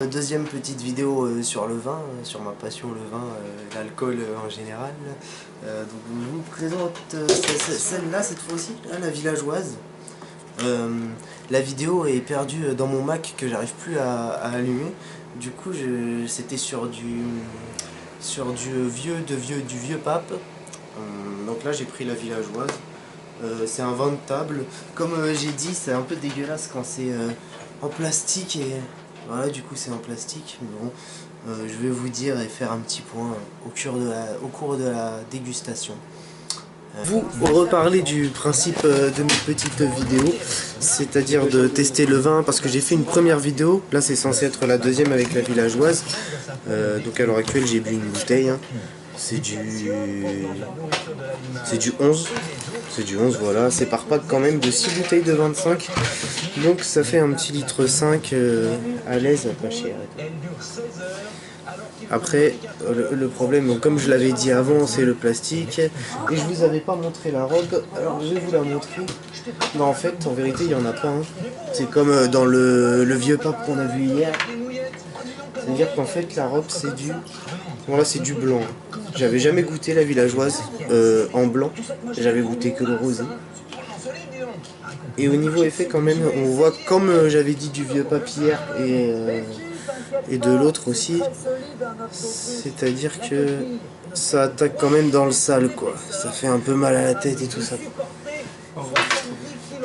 Deuxième petite vidéo sur le vin, sur ma passion le vin, l'alcool en général. Donc je vous présente celle-là cette fois-ci, la villageoise. La vidéo est perdue dans mon Mac que j'arrive plus à allumer. Du coup c'était sur du vieux pape. Donc là j'ai pris la villageoise. C'est un vin de table. Comme j'ai dit, c'est un peu dégueulasse quand c'est en plastique et voilà, du coup c'est en plastique. Mais bon, je vais vous dire et faire un petit point au cours de la dégustation. Vous reparler du principe de mes petites vidéos, c'est-à-dire de tester le vin, parce que j'ai fait une première vidéo, là c'est censé être la deuxième avec la villageoise. Donc à l'heure actuelle j'ai bu une bouteille, hein. C'est du 11. C'est du 11, voilà. C'est par pack quand même de 6 bouteilles de 25. Donc ça fait un petit litre 5 à l'aise, pas cher. Après, le problème, donc, comme je l'avais dit avant, c'est le plastique. Et je vous avais pas montré la robe, alors je vais vous la montrer. Non, en fait, en vérité, il n'y en a pas un. C'est comme dans le vieux pape qu'on a vu hier. C'est-à-dire qu'en fait, la robe, c'est du... Voilà, c'est du blanc. J'avais jamais goûté la villageoise en blanc. J'avais goûté que le rosé. Et au niveau effet, quand même, on voit, comme j'avais dit du vieux pape hier et de l'autre aussi, c'est-à-dire que ça attaque quand même dans le sale, quoi. Ça fait un peu mal à la tête et tout ça.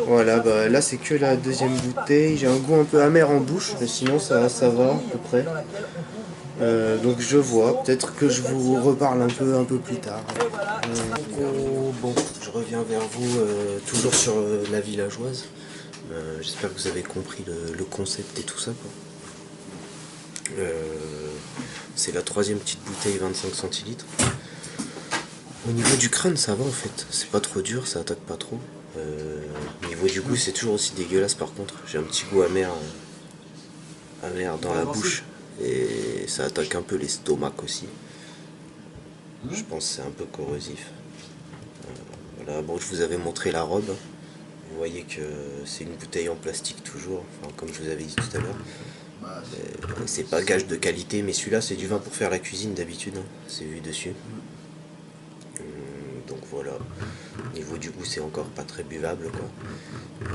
Voilà, bah là c'est que la deuxième bouteille. J'ai un goût un peu amer en bouche, mais sinon ça va à peu près. Donc je vois, peut-être que je vous reparle un peu plus tard. Bon, je reviens vers vous toujours sur la villageoise. J'espère que vous avez compris le concept et tout ça, quoi. C'est la troisième petite bouteille 25 centilitres. Au niveau du crâne ça va en fait, c'est pas trop dur, ça attaque pas trop. Au niveau du goût c'est toujours aussi dégueulasse par contre, j'ai un petit goût amer dans la bouche et ça attaque un peu l'estomac aussi. Je pense que c'est un peu corrosif. Voilà, bon, je vous avais montré la robe, vous voyez que c'est une bouteille en plastique toujours, enfin, comme je vous avais dit tout à l'heure. C'est pas gage de qualité, mais celui-là c'est du vin pour faire la cuisine d'habitude, hein. C'est vu dessus. Donc voilà, au niveau du goût c'est encore pas très buvable, quoi.